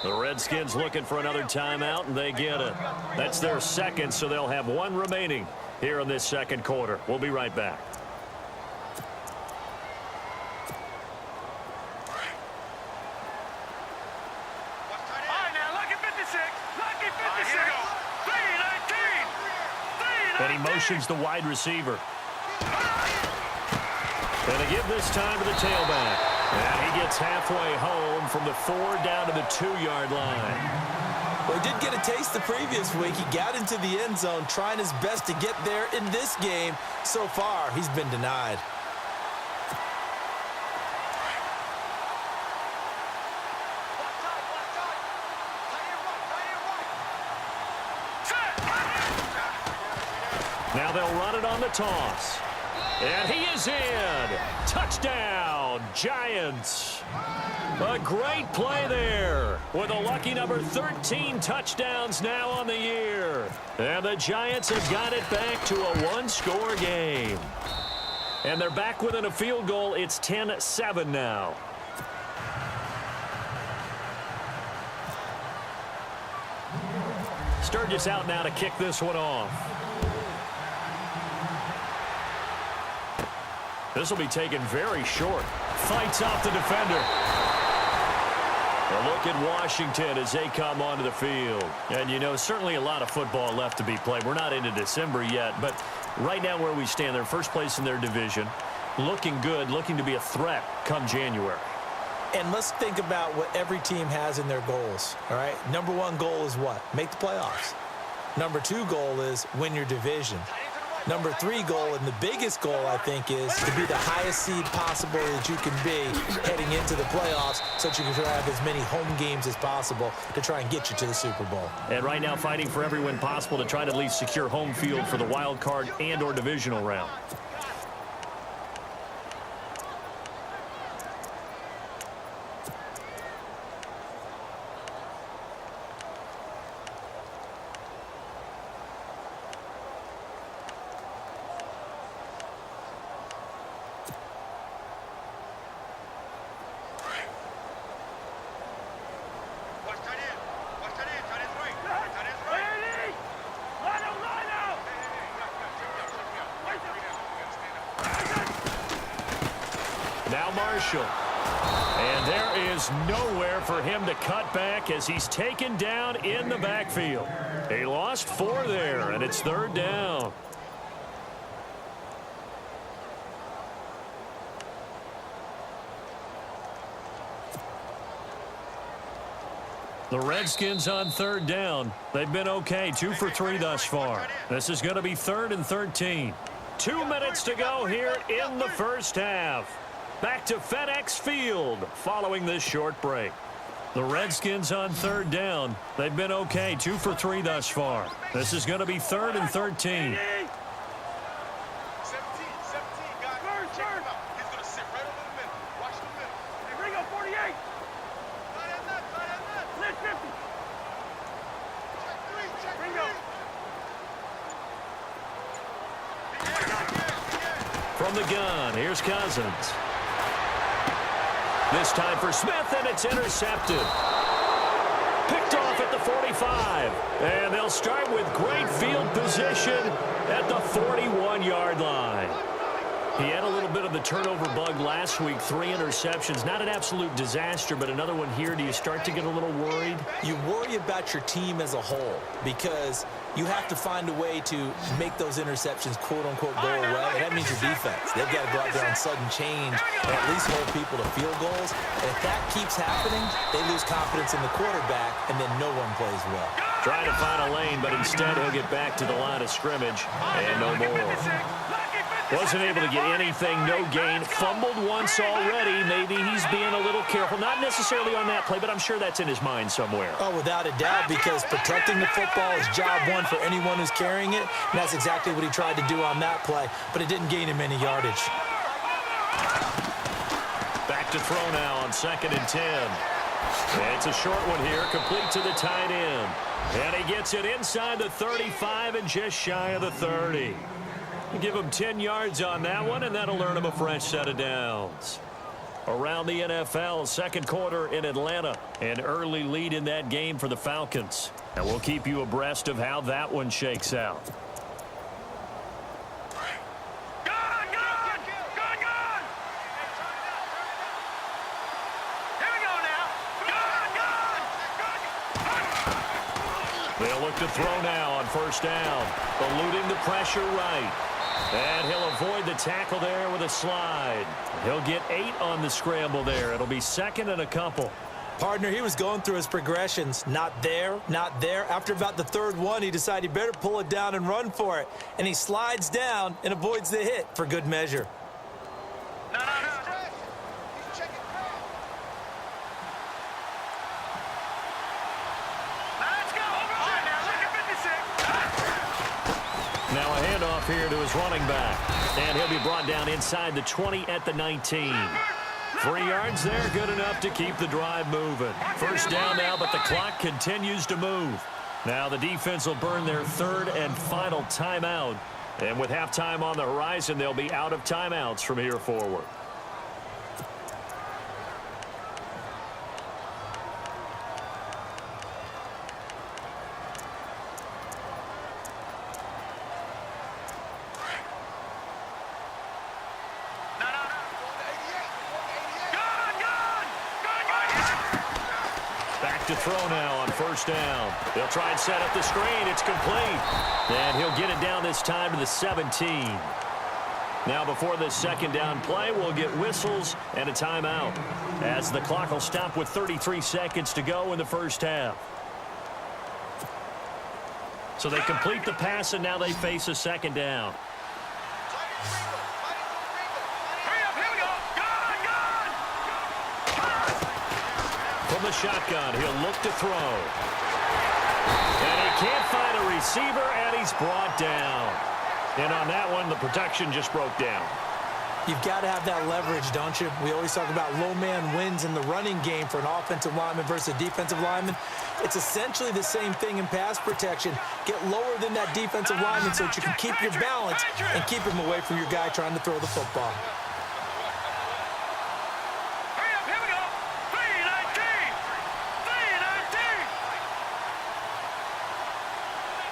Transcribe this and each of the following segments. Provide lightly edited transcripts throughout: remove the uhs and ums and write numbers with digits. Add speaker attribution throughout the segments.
Speaker 1: The Redskins looking for another timeout, and they get it. That's their second, so they'll have one remaining here in this second quarter. We'll be right back. And he motions the wide receiver. And they give this time to the tailback. And he gets halfway home from the 4 down to the 2-yard line.
Speaker 2: Well, he did get a taste the previous week. He got into the end zone trying his best to get there in this game. So far, he's been denied.
Speaker 1: Now they'll run it on the toss. And he is in. Touchdown, Giants. A great play there with a lucky number 13 touchdowns now on the year. And the Giants have got it back to a one-score game. And they're back within a field goal. It's 10-7 now. Sturgis out now to kick this one off. This will be taken very short. Fights off the defender. A look at Washington as they come onto the field. And, you know, certainly a lot of football left to be played. We're not into December yet, but right now where we stand, they're first place in their division. Looking good, looking to be a threat come January.
Speaker 2: And let's think about what every team has in their goals, all right? Number 1 goal is what? Make the playoffs. Number 2 goal is win your division. Number 3 goal, and the biggest goal, I think, is to be the highest seed possible that you can be heading into the playoffs so that you can have as many home games as possible to try and get you to the Super Bowl.
Speaker 1: And right now fighting for every win possible to try to at least secure home field for the wild card and or divisional round. Now Marshall. And there is nowhere for him to cut back as he's taken down in the backfield. He lost 4 there, and it's 3rd down. The Redskins on 3rd down. They've been okay, 2 for 3 thus far. This is going to be 3rd and 13. 2 minutes to go here in the first half. Back to FedEx Field following this short break. The Redskins on 3rd down. They've been okay, 2 for 3 thus far. This is going to be 3rd and 13. From the gun, here's Cousins. This time for Smith, and it's intercepted. Picked off at the 45. And they'll start with great field position at the 41-yard line. He had a little bit of the turnover bug last week, 3 interceptions. Not an absolute disaster, but another one here. Do you start to get a little worried?
Speaker 2: You worry about your team as a whole because you have to find a way to make those interceptions, quote-unquote, go away, and that means your defense. They've got to go out there on sudden change and at least hold people to field goals. And if that keeps happening, they lose confidence in the quarterback, and then no one plays well.
Speaker 1: Trying to find a lane, but instead he'll get back to the line of scrimmage, and no more. Wasn't able to get anything, no gain. Fumbled once already. Maybe he's being a little careful. Not necessarily on that play, but I'm sure that's in his mind somewhere.
Speaker 2: Oh, without a doubt, because protecting the football is job 1 for anyone who's carrying it. And that's exactly what he tried to do on that play, but it didn't gain him any yardage.
Speaker 1: Back to throw now on 2nd and 10. And it's a short one here, complete to the tight end. And he gets it inside the 35 and just shy of the 30. Give him 10 yards on that one, and that'll earn him a fresh set of downs. Around the NFL, second quarter in Atlanta. An early lead in that game for the Falcons. And we'll keep you abreast of how that one shakes out. They'll look to throw now on first down. Eluding the pressure right. And he'll avoid the tackle there with a slide. He'll get 8 on the scramble there. It'll be second and a couple.
Speaker 2: Partner, he was going through his progressions. Not there, not there. After about the third one, he decided he better pull it down and run for it. And he slides down and avoids the hit for good measure.
Speaker 1: Now a handoff here to his running back. And he'll be brought down inside the 20 at the 19. 3 yards there, good enough to keep the drive moving. First down now, but the clock continues to move. Now the defense will burn their third and final timeout. And with halftime on the horizon, they'll be out of timeouts from here forward. To throw now on first down. They'll try and set up the screen. It's complete. And he'll get it down this time to the 17. Now before this second down play, we'll get whistles and a timeout, as the clock will stop with 33 seconds to go in the first half. So they complete the pass, and now they face a second down. From the shotgun, he'll look to throw. And he can't find a receiver, and he's brought down. And on that one, the protection just broke down.
Speaker 2: You've got to have that leverage, don't you? We always talk about low man wins in the running game for an offensive lineman versus a defensive lineman. It's essentially the same thing in pass protection. Get lower than that defensive lineman so that you can keep your balance and keep him away from your guy trying to throw the football.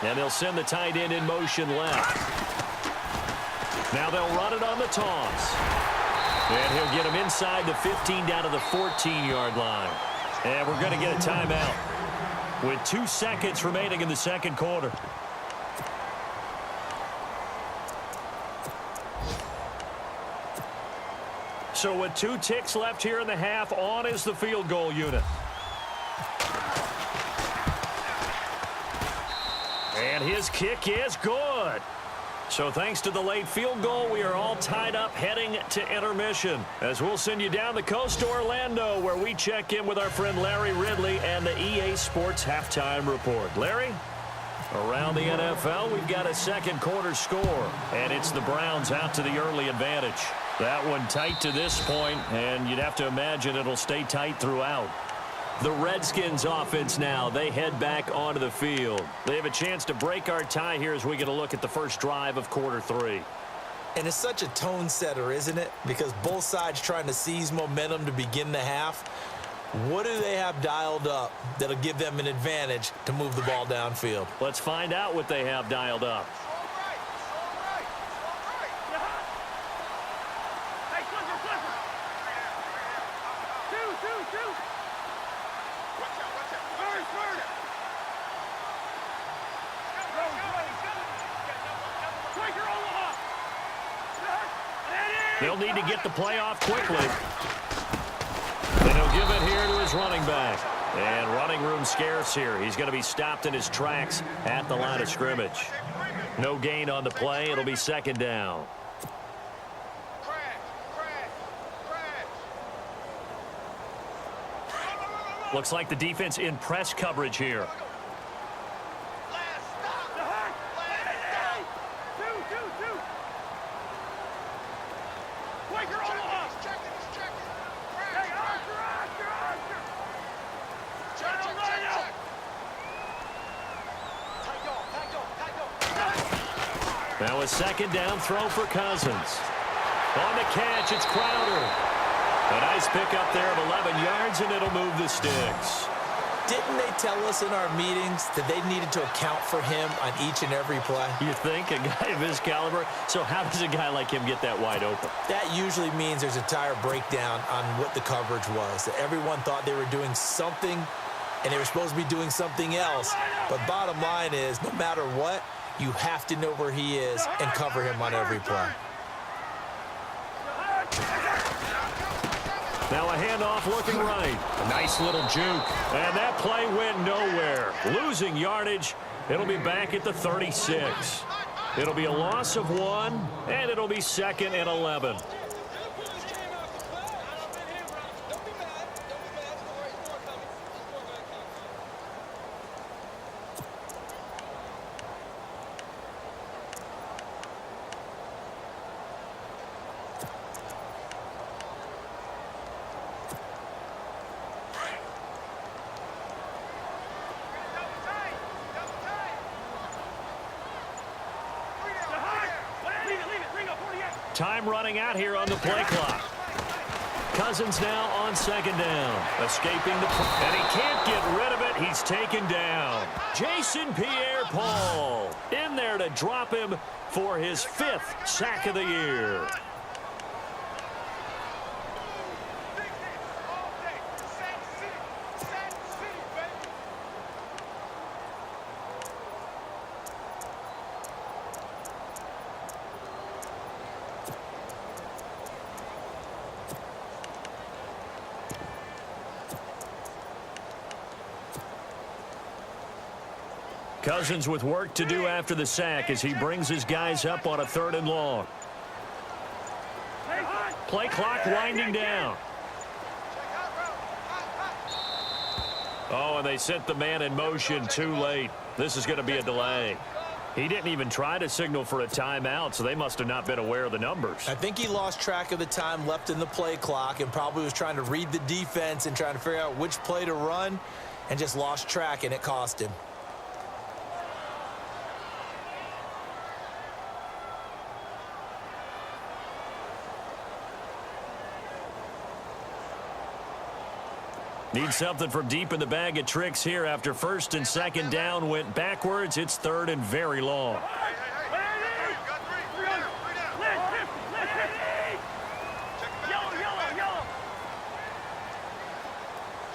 Speaker 1: And they'll send the tight end in motion left. Now they'll run it on the toss. And he'll get him inside the 15 down to the 14-yard line. And we're going to get a timeout with 2 seconds remaining in the second quarter. So with 2 ticks left here in the half, on is the field goal unit. And his kick is good. So thanks to the late field goal, we are all tied up heading to intermission, as we'll send you down the coast to Orlando, where we check in with our friend Larry Ridley and the EA Sports Halftime Report. Larry? Around the NFL, we've got a second quarter score, and it's the Browns out to the early advantage. That one tight to this point, and you'd have to imagine it'll stay tight throughout. The Redskins offense now, they head back onto the field. They have a chance to break our tie here as we get a look at the first drive of quarter 3.
Speaker 2: And it's such a tone setter, isn't it? Because both sides trying to seize momentum to begin the half. What do they have dialed up that'll give them an advantage to move the ball downfield?
Speaker 1: Let's find out what they have dialed up. They'll need to get the play off quickly. And he'll give it here to his running back. And running room scarce here. He's going to be stopped in his tracks at the line of scrimmage. No gain on the play. It'll be second down. Looks like the defense in press coverage here. Now a second down throw for Cousins. On the catch, it's Crowder. A nice pickup there of 11 yards, and it'll move the sticks.
Speaker 2: Didn't they tell us in our meetings that they needed to account for him on each and every play?
Speaker 1: You think? A guy of his caliber? So how does a guy like him get that wide open?
Speaker 2: That usually means there's a tire breakdown on what the coverage was. That everyone thought they were doing something, and they were supposed to be doing something else. But bottom line is, no matter what, you have to know where he is and cover him on every play.
Speaker 1: Now a handoff looking right. A nice little juke. And that play went nowhere. Losing yardage. It'll be back at the 36. It'll be a loss of 1, and it'll be 2nd and 11. Time running out here on the play clock. Cousins now on 2nd down. Escaping the play. And he can't get rid of it. He's taken down. Jason Pierre-Paul in there to drop him for his 5th sack of the year. Cousins with work to do after the sack as he brings his guys up on a 3rd and long. Play clock winding down. Oh, and they sent the man in motion too late. This is going to be a delay. He didn't even try to signal for a timeout, so they must have not been aware of the numbers.
Speaker 2: I think he lost track of the time left in the play clock and probably was trying to read the defense and trying to figure out which play to run and just lost track, and it cost him.
Speaker 1: Need something from deep in the bag of tricks here after 1st and 2nd down went backwards. It's 3rd and very long.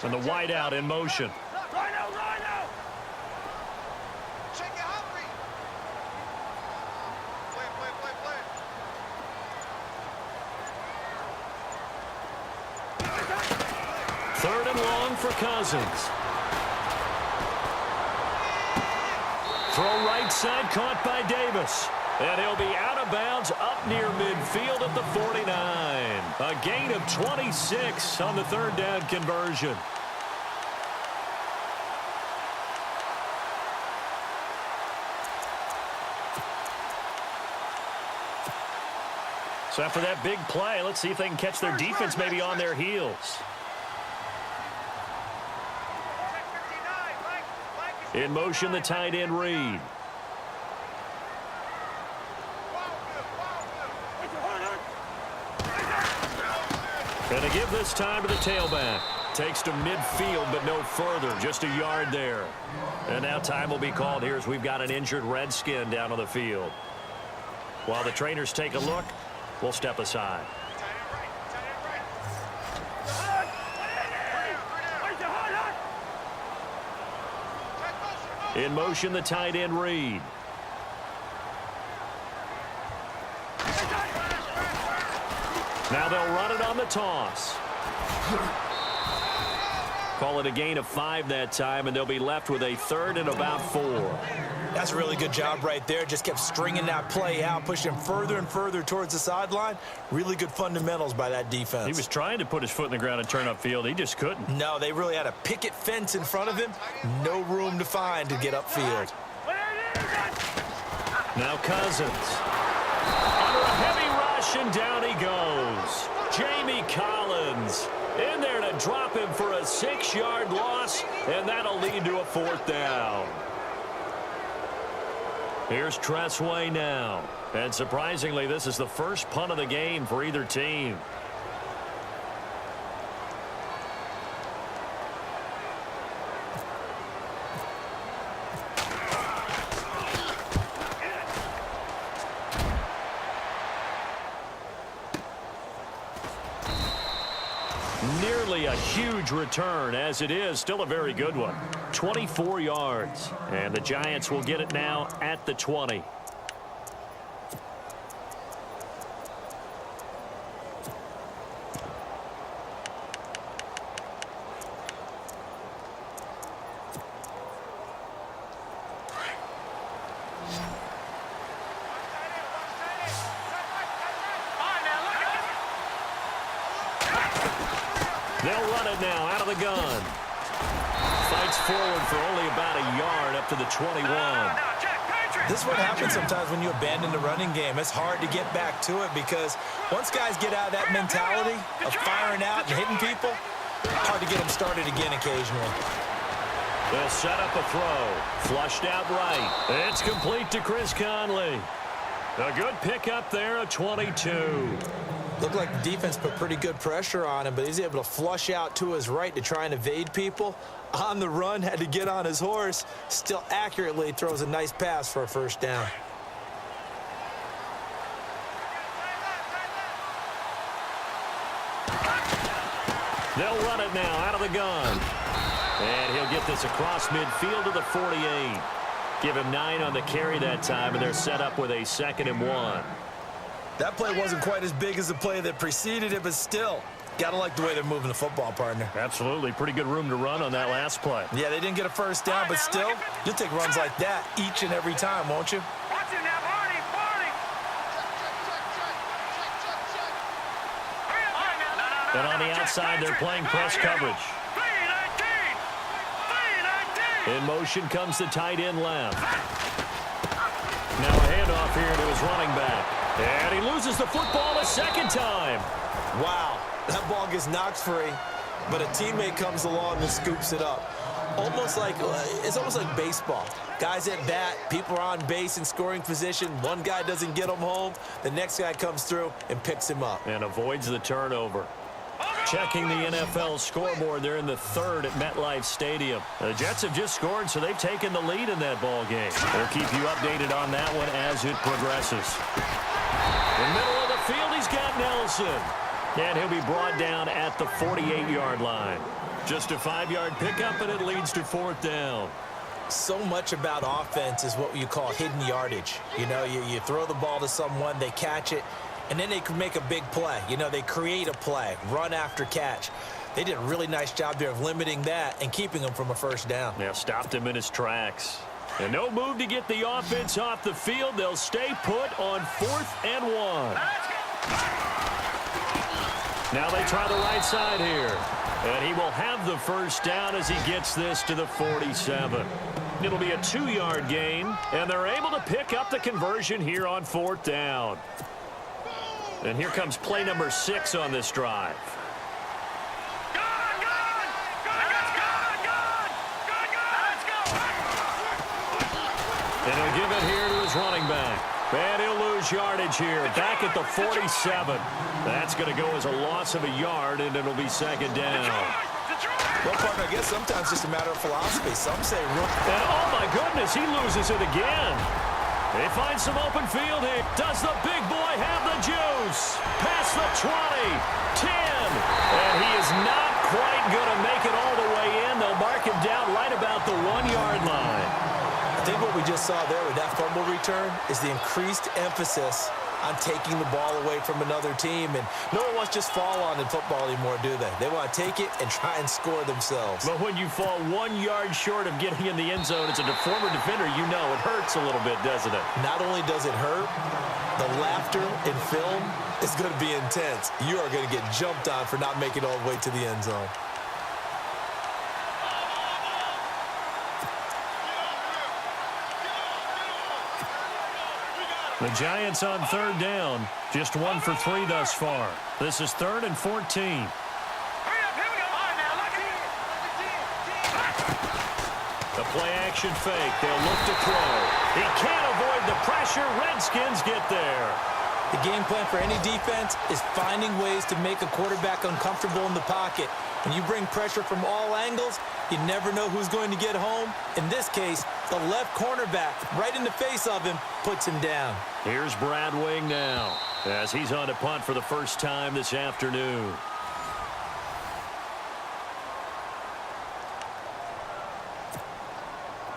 Speaker 1: And the wide out in motion. Third and long for Cousins. Throw right side caught by Davis. And he'll be out of bounds up near midfield at the 49. A gain of 26 on the 3rd down conversion. So after that big play, let's see if they can catch their defense maybe on their heels. In motion, the tight end Reed. And to give this time to the tailback. Takes to midfield, but no further. Just a yard there. And now time will be called here as we've got an injured Redskin down on the field. While the trainers take a look, we'll step aside. In motion, the tight end Reed. Now they'll run it on the toss. Call it a gain of 5 that time, and they'll be left with a 3rd and about 4.
Speaker 2: That's a really good job right there. Just kept stringing that play out, pushing him further and further towards the sideline. Really good fundamentals by that defense.
Speaker 1: He was trying to put his foot in the ground and turn upfield. He just couldn't.
Speaker 2: No, they really had a picket fence in front of him. No room to find to get upfield.
Speaker 1: Now Cousins. Under a heavy rush, and down he goes. Jamie Collins in there to drop him for a 6-yard loss, and that'll lead to a 4th down. Here's Febrezey now. And surprisingly, this is the first punt of the game for either team. be a huge return. As it is, still a very good one. 24 yards. And the Giants will get it now at the 20. They'll run it now out of the gun. Fights forward for only about a yard up to the 21.
Speaker 2: This is what happens sometimes when you abandon the running game. It's hard to get back to it because once guys get out of that mentality of firing out and hitting people, hard to get them started again occasionally.
Speaker 1: They'll set up a throw. Flushed out right. It's complete to Chris Conley. A good pickup there, a 22.
Speaker 2: Looked like the defense put pretty good pressure on him, but he's able to flush out to his right to try and evade people. On the run, had to get on his horse. Still accurately throws a nice pass for a first down.
Speaker 1: They'll run it now out of the gun. And he'll get this across midfield to the 48. Give him 9 on the carry that time, and they're set up with a 2nd and 1.
Speaker 2: That play wasn't quite as big as the play that preceded it, but still, gotta like the way they're moving the football, partner.
Speaker 1: Absolutely. Pretty good room to run on that last play.
Speaker 2: Yeah, they didn't get a first down, but still, you'll take runs like that each and every time, won't you?
Speaker 1: And on the outside, they're playing press coverage. In motion comes the tight end left. Now a handoff here to his running back. And he loses the football a second time.
Speaker 2: Wow, that ball gets knocked free, but a teammate comes along and scoops it up. It's almost like baseball. Guys at bat, people are on base in scoring position. One guy doesn't get him home. The next guy comes through and picks him up.
Speaker 1: And avoids the turnover. Checking the NFL scoreboard, they're in the 3rd at MetLife Stadium. The Jets have just scored, so they've taken the lead in that ball game. We'll keep you updated on that one as it progresses. In the middle of the field, he's got Nelson. And he'll be brought down at the 48-yard line. Just a 5-yard pickup, and it leads to 4th down.
Speaker 2: So much about offense is what you call hidden yardage. You know, you throw the ball to someone, they catch it, and then they can make a big play. You know, they create a play, run after catch. They did a really nice job there of limiting that and keeping him from a first down.
Speaker 1: Yeah, stopped him in his tracks. And no move to get the offense off the field. They'll stay put on 4th and 1. Now they try the right side here. And he will have the first down as he gets this to the 47. It'll be a 2-yard gain, and they're able to pick up the conversion here on 4th down. And here comes play number 6 on this drive. And he'll give it here to his running back. And he'll lose yardage here. Back at the 47. That's going to go as a loss of a yard, and it'll be 2nd down.
Speaker 2: Well, partner, I guess sometimes it's just a matter of philosophy. Some say run.
Speaker 1: And oh, my goodness, he loses it again. They find some open field here. Does the big boy have the juice? Past the 20, 10. And he is not quite going to make it all the way in. They'll mark him down right about the 1-yard line.
Speaker 2: I think what we just saw there with that fumble return is the increased emphasis on taking the ball away from another team. And no one wants to just fall on in football anymore, do they? They want to take it and try and score themselves.
Speaker 1: But when you fall 1 yard short of getting in the end zone as a former defender, you know it hurts a little bit, doesn't it?
Speaker 2: Not only does it hurt, the laughter in film is going to be intense. You are going to get jumped on for not making it all the way to the end zone.
Speaker 1: The Giants on 3rd down. Just 1 for 3 thus far. This is 3rd and 14. The play-action fake. They'll look to throw. He can't avoid the pressure. Redskins get there.
Speaker 2: The game plan for any defense is finding ways to make a quarterback uncomfortable in the pocket. When you bring pressure from all angles, you never know who's going to get home. In this case, the left cornerback, right in the face of him, puts him down.
Speaker 1: Here's Brad Wing now, as he's on to punt for the first time this afternoon.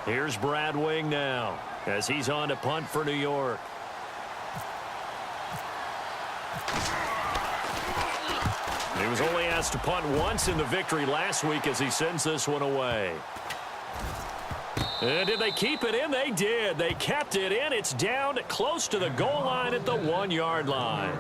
Speaker 1: Here's Brad Wing now as he's on to punt for New York. He was only asked to punt once in the victory last week as he sends this one away. And did they keep it in? They did. They kept it in. It's down close to the goal line at the 1-yard line.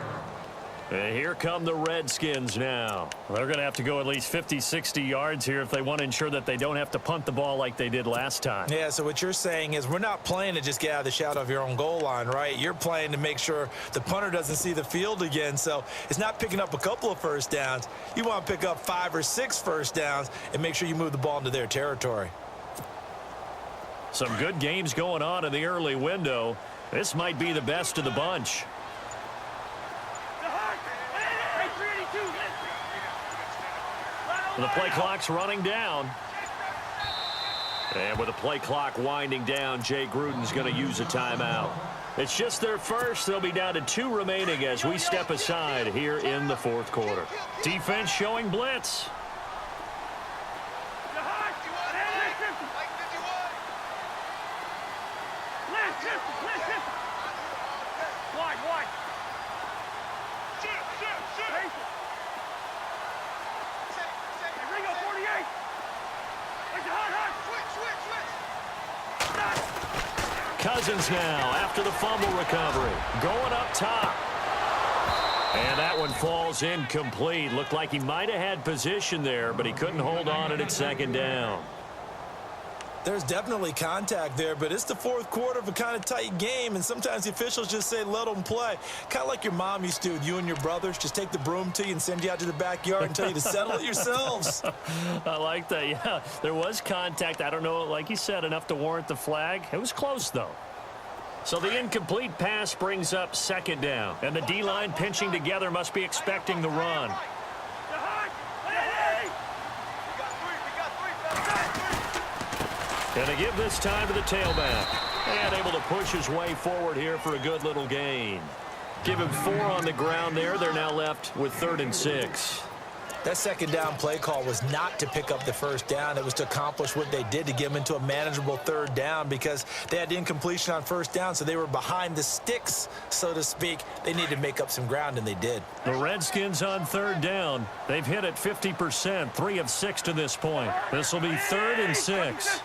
Speaker 1: And here come the Redskins now. They're going to have to go at least 50, 60 yards here if they want to ensure that they don't have to punt the ball like they did last time.
Speaker 2: Yeah, so what you're saying is we're not playing to just get out of the shadow of your own goal line, right? You're playing to make sure the punter doesn't see the field again. So it's not picking up a couple of first downs. You want to pick up 5 or 6 first downs and make sure you move the ball into their territory.
Speaker 1: Some good games going on in the early window. This might be the best of the bunch. The play clock's running down. And with the play clock winding down, Jay Gruden's going to use a timeout. It's just their first. They'll be down to 2 remaining as we step aside here in the fourth quarter. Defense showing blitz. Cousins now after the fumble recovery. Going up top. And that one falls incomplete. Looked like he might have had position there, but he couldn't hold on at second down.
Speaker 2: There's definitely contact there, but it's the fourth quarter of a kind of tight game, and sometimes the officials just say let them play. Kind of like your mom used to with you and your brothers. Just take the broom to you and send you out to the backyard and tell you to settle it yourselves.
Speaker 1: I like that, yeah. There was contact. I don't know, like you said, enough to warrant the flag. It was close, though. So the incomplete pass brings up second down, and the D-line pinching together must be expecting the run. And to give this time to the tailback. And able to push his way forward here for a good little gain. Give him 4 on the ground there. They're now left with 3rd and 6.
Speaker 2: That second down play call was not to pick up the first down. It was to accomplish what they did to get them into a manageable 3rd down because they had incompletion on first down, so they were behind the sticks, so to speak. They needed to make up some ground, and they did.
Speaker 1: The Redskins on 3rd down. They've hit it 50%, 3 of 6 to this point. This will be 3rd and 6.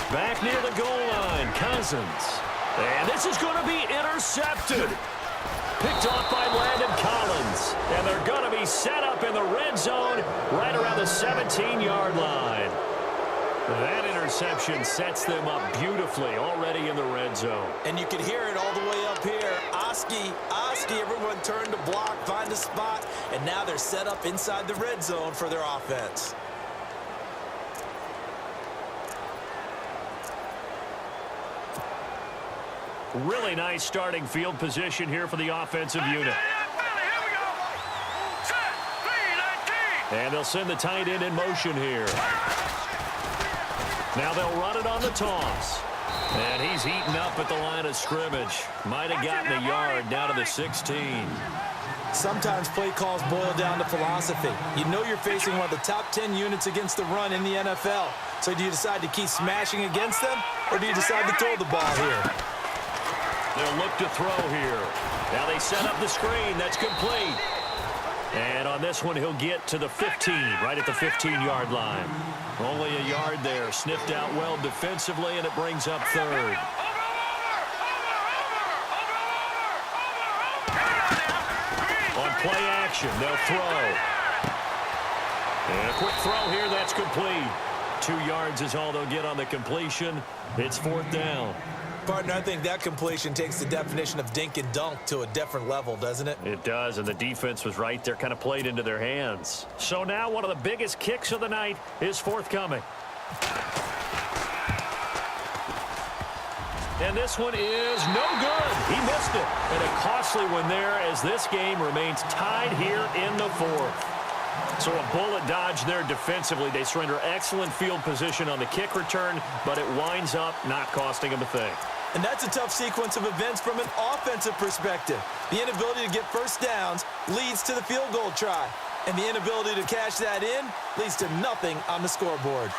Speaker 1: Back near the goal line, Cousins. And this is going to be intercepted. Picked off by Landon Collins. And they're going to be set up in the red zone right around the 17-yard line. That interception sets them up beautifully already in the red zone.
Speaker 2: And you can hear it all the way up here. Oski, everyone turned to block, find a spot, and now they're set up inside the red zone for their offense.
Speaker 1: Really nice starting field position here for the offensive unit. And they'll send the tight end in motion here. Now they'll run it on the toss. And he's eaten up at the line of scrimmage. Might have gotten a yard down to the 16.
Speaker 2: Sometimes play calls boil down to philosophy. You know you're facing one of the top 10 units against the run in the NFL. So do you decide to keep smashing against them, or do you decide to throw the ball here?
Speaker 1: They'll look to throw here. Now they set up the screen. That's complete. And on this one, he'll get to the 15, right at the 15-yard line. Only a yard there. Sniffed out well defensively, and it brings up 3rd. On play action, they'll throw. And a quick throw here. That's complete. 2 yards is all they'll get on the completion. It's 4th down.
Speaker 2: Partner, I think that completion takes the definition of dink and dunk to a different level, doesn't it?
Speaker 1: It does, and the defense was right there, kind of played into their hands. So now one of the biggest kicks of the night is forthcoming. And this one is no good. He missed it. And a costly one there as this game remains tied here in the 4th. So a bullet dodge there defensively. They surrender excellent field position on the kick return, but it winds up not costing them a thing.
Speaker 2: And that's a tough sequence of events from an offensive perspective. The inability to get first downs leads to the field goal try. And the inability to cash that in leads to nothing on the scoreboard.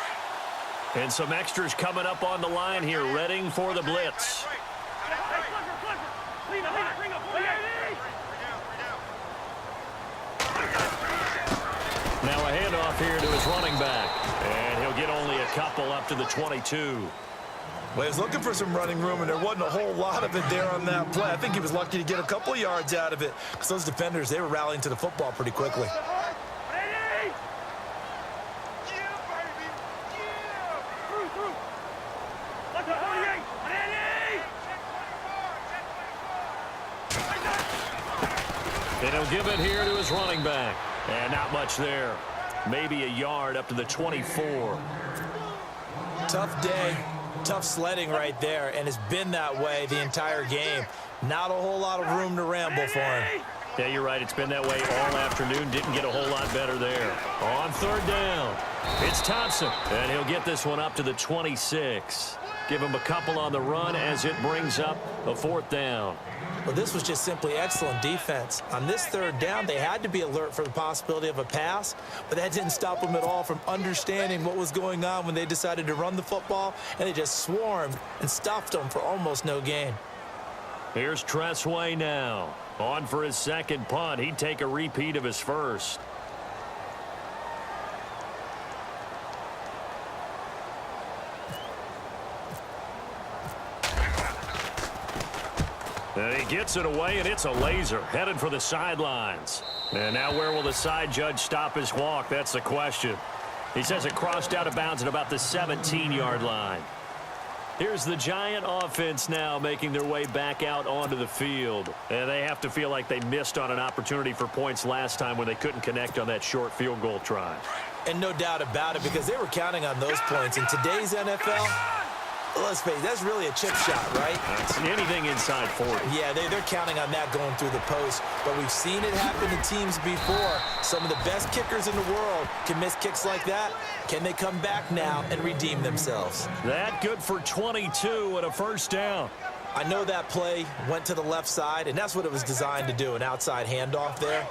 Speaker 1: And some extras coming up on the line here, readying for the blitz. Now a handoff here to his running back. And he'll get only a couple up to the 22.
Speaker 2: Well, he was looking for some running room, and there wasn't a whole lot of it there on that play. I think he was lucky to get a couple of yards out of it because those defenders, they were rallying to the football pretty quickly.
Speaker 1: And he'll give it here to his running back. And not much there. Maybe a yard up to the 24.
Speaker 2: Tough day, tough sledding right there, and it's been that way the entire game. Not a whole lot of room to ramble for him.
Speaker 1: Yeah, you're right. It's been that way all afternoon. Didn't get a whole lot better there. On third down, it's Thompson. And he'll get this one up to the 26. Give him a couple on the run as it brings up a fourth down.
Speaker 2: Well, this was just simply excellent defense. On this third down, they had to be alert for the possibility of a pass, but that didn't stop them at all from understanding what was going on when they decided to run the football, and they just swarmed and stuffed them for almost no gain.
Speaker 1: Here's Febrezey now. On for his second punt. He'd take a repeat of his first. And he gets it away, and it's a laser headed for the sidelines. And now where will the side judge stop his walk? That's the question. He says it crossed out of bounds at about the 17-yard line. Here's the Giant offense now making their way back out onto the field. And they have to feel like they missed on an opportunity for points last time when they couldn't connect on that short field goal try.
Speaker 2: And no doubt about it, because they were counting on those points. In today's NFL, let's face it, that's really a chip shot, right?
Speaker 1: That's anything inside 40.
Speaker 2: Yeah, they're counting on that going through the post. But we've seen it happen to teams before. Some of the best kickers in the world can miss kicks like that. Can they come back now and redeem themselves?
Speaker 1: That good for 22 and a first down.
Speaker 2: I know that play went to the left side, and that's what it was designed to do, an outside handoff there.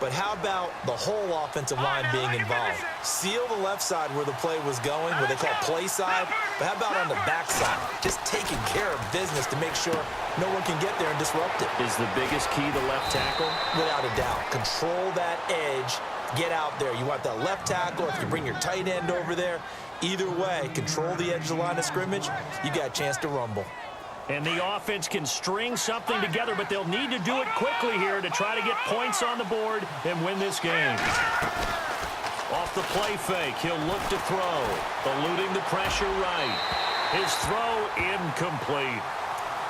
Speaker 2: But how about the whole offensive line being involved? Seal the left side where the play was going, what they call play side. But how about on the back side? Just taking care of business to make sure no one can get there and disrupt it.
Speaker 1: Is the biggest key the left tackle?
Speaker 2: Without a doubt. Control that edge. Get out there. You want that left tackle. If you bring your tight end over there, either way, control the edge of the line of scrimmage. You got a chance to rumble.
Speaker 1: And the offense can string something together, but they'll need to do it quickly here to try to get points on the board and win this game. Off the play fake, he'll look to throw, eluding the pressure right. His throw incomplete.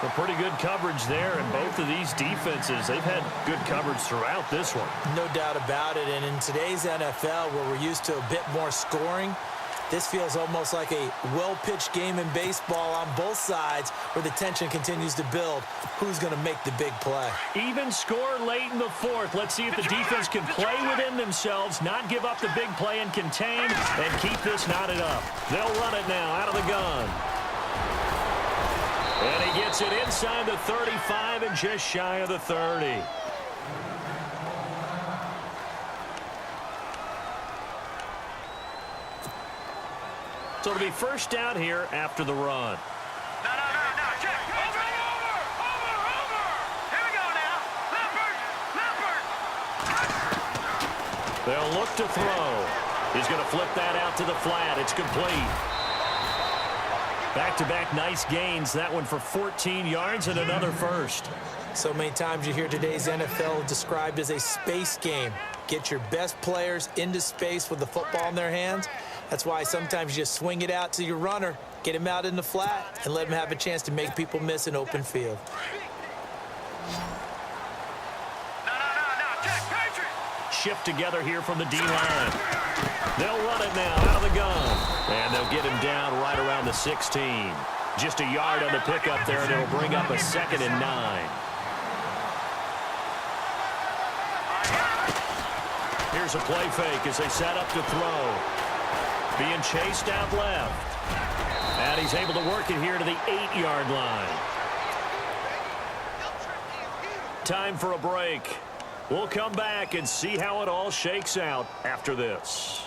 Speaker 1: A pretty good coverage there, and both of these defenses, they've had good coverage throughout this one.
Speaker 2: No doubt about it, and in today's NFL, where we're used to a bit more scoring, this feels almost like a well-pitched game in baseball on both sides where the tension continues to build. Who's going to make the big play?
Speaker 1: Even score late in the fourth. Let's see if the defense can play within themselves, not give up the big play and contain, and keep this knotted up. They'll run it now out of the gun. And he gets it inside the 35 and just shy of the 30. So it'll be first down here after the run.
Speaker 3: No. Check. Over. Here we go now. Leopard.
Speaker 1: They'll look to throw. He's going to flip that out to the flat. It's complete. Back-to-back nice gains. That one for 14 yards and another first.
Speaker 2: So many times you hear today's NFL described as a space game. Get your best players into space with the football in their hands. That's why sometimes you just swing it out to your runner, get him out in the flat, and let him have a chance to make people miss an open field.
Speaker 3: No. Check. Patriot.
Speaker 1: Shift together here from the D-line. They'll run it now out of the gun. And they'll get him down right around the 16. Just a yard on the pickup there, and it'll bring up a 2nd and 9. Here's a play fake as they set up to throw. Being chased out left. And he's able to work it here to the 8-yard line. Time for a break. We'll come back and see how it all shakes out after this.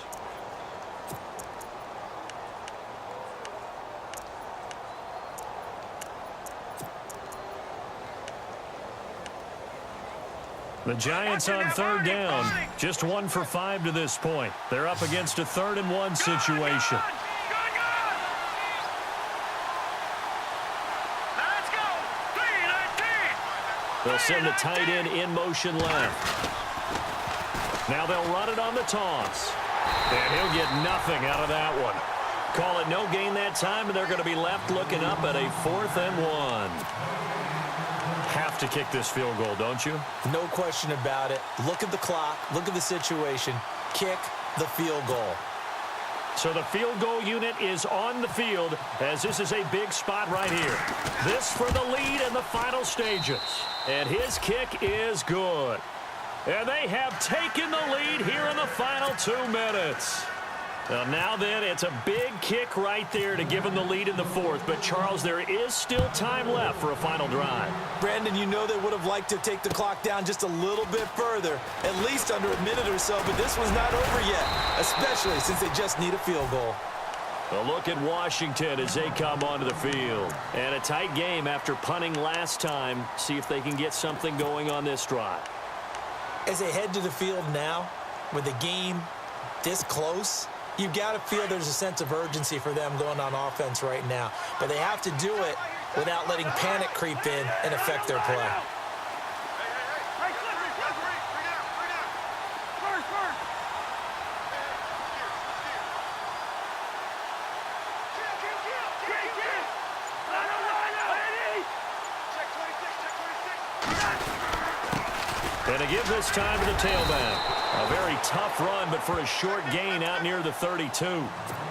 Speaker 1: The Giants on third down, just 1 for 5 to this point. They're up against a 3rd-and-1 situation.
Speaker 3: Let's go. 3-19.
Speaker 1: They'll send the tight end in motion left. Now they'll run it on the toss. And he'll get nothing out of that one. Call it no gain that time, and they're going to be left looking up at a 4th-and-1. Have to kick this field goal, don't you?
Speaker 2: No question about it. Look at the clock. Look at the situation. Kick the field goal.
Speaker 1: So the field goal unit is on the field as this is a big spot right here. This for the lead in the final stages. And his kick is good. And they have taken the lead here in the final 2 minutes. Now then, it's a big kick right there to give them the lead in the 4th. But, Charles, there is still time left for a final drive.
Speaker 2: Brandon, you know they would have liked to take the clock down just a little bit further, at least under a minute or so, but this one's not over yet, especially since they just need a field goal.
Speaker 1: A look at Washington as they come onto the field. And a tight game after punting last time. See if they can get something going on this drive.
Speaker 2: As they head to the field now, with the game this close, you've got to feel there's a sense of urgency for them going on offense right now. But they have to do it without letting panic creep in and affect their play.
Speaker 1: And to give this time to the tailback. A very tough run, but for a short gain out near the 32.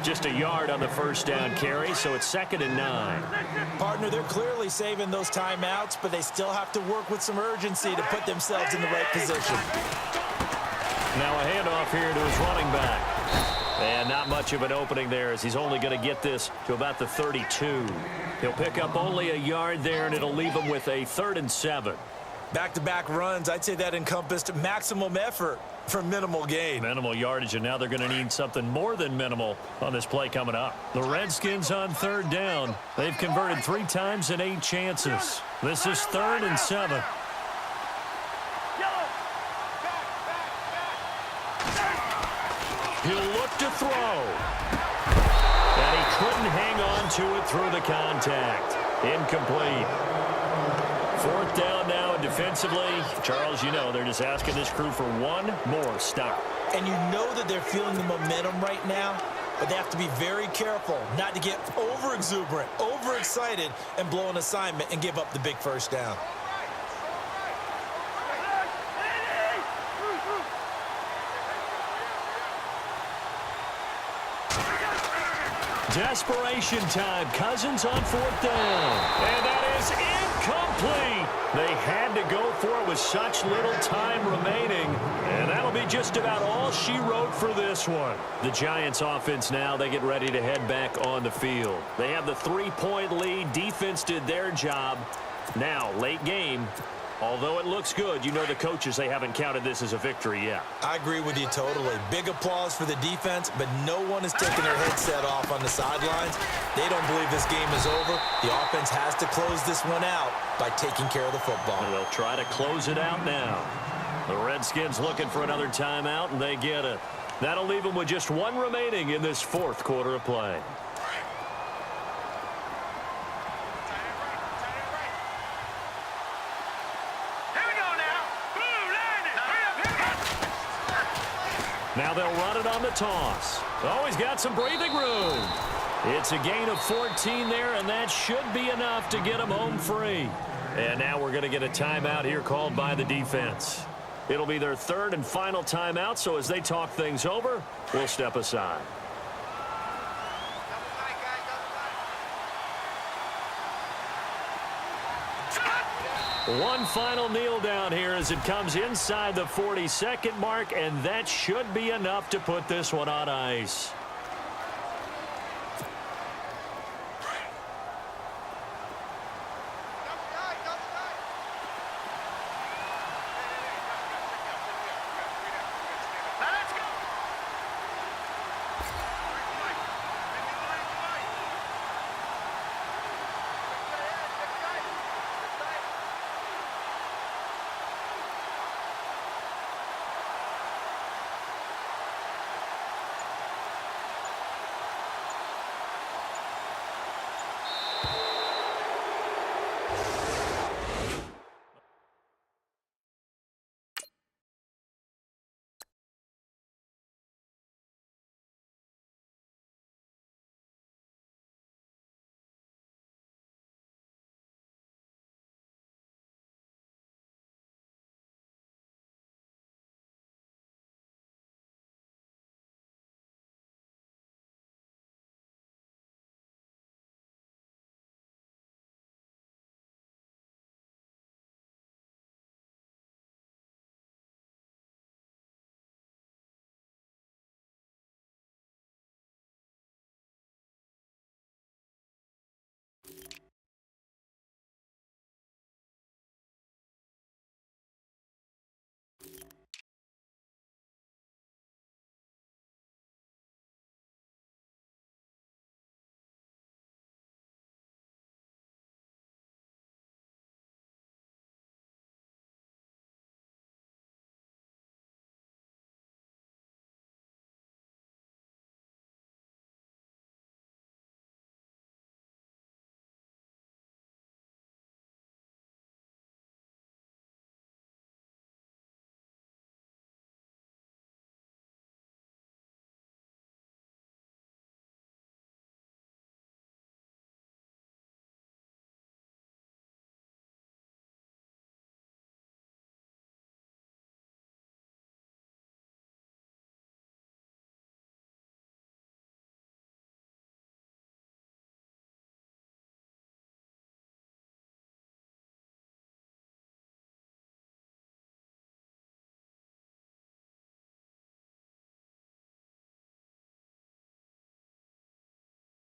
Speaker 1: Just a yard on the first down carry, so it's 2nd and 9.
Speaker 2: Partner, they're clearly saving those timeouts, but they still have to work with some urgency to put themselves in the right position.
Speaker 1: Now a handoff here to his running back. And not much of an opening there as he's only going to get this to about the 32. He'll pick up only a yard there, and it'll leave him with a 3rd and 7.
Speaker 2: Back-to-back runs, I'd say that encompassed maximum effort for minimal gain.
Speaker 1: Minimal yardage, and now they're going to need something more than minimal on this play coming up. The Redskins on 3rd down. They've converted 3 times in 8 chances. This is 3rd and 7. He'll look to throw. And he couldn't hang on to it through the contact. Incomplete. 4th down now, and defensively, Charles, you know, they're just asking this crew for one more stop.
Speaker 2: And you know that they're feeling the momentum right now, but they have to be very careful not to get over-exuberant, overexcited, and blow an assignment and give up the big first down.
Speaker 1: Desperation time. Cousins on 4th down. And that is incomplete. They had to go for it with such little time remaining. And that'll be just about all she wrote for this one. The Giants offense now, they get ready to head back on the field. They have the 3-point lead. Defense did their job. Now, late game. Although it looks good, you know the coaches, they haven't counted this as a victory yet.
Speaker 2: I agree with you totally. Big applause for the defense, but no one is taking their headset off on the sidelines. They don't believe this game is over. The offense has to close this one out by taking care of the football.
Speaker 1: And they'll try to close it out now. The Redskins looking for another timeout, and they get it. That'll leave them with just 1 remaining in this 4th quarter of play. Now they'll run it on the toss. Oh, he's got some breathing room. It's a gain of 14 there, and that should be enough to get him home free. And now we're going to get a timeout here called by the defense. It'll be their 3rd and final timeout, so as they talk things over, we'll step aside. One final kneel down here as it comes inside the 40-second mark, and that should be enough to put this one on ice.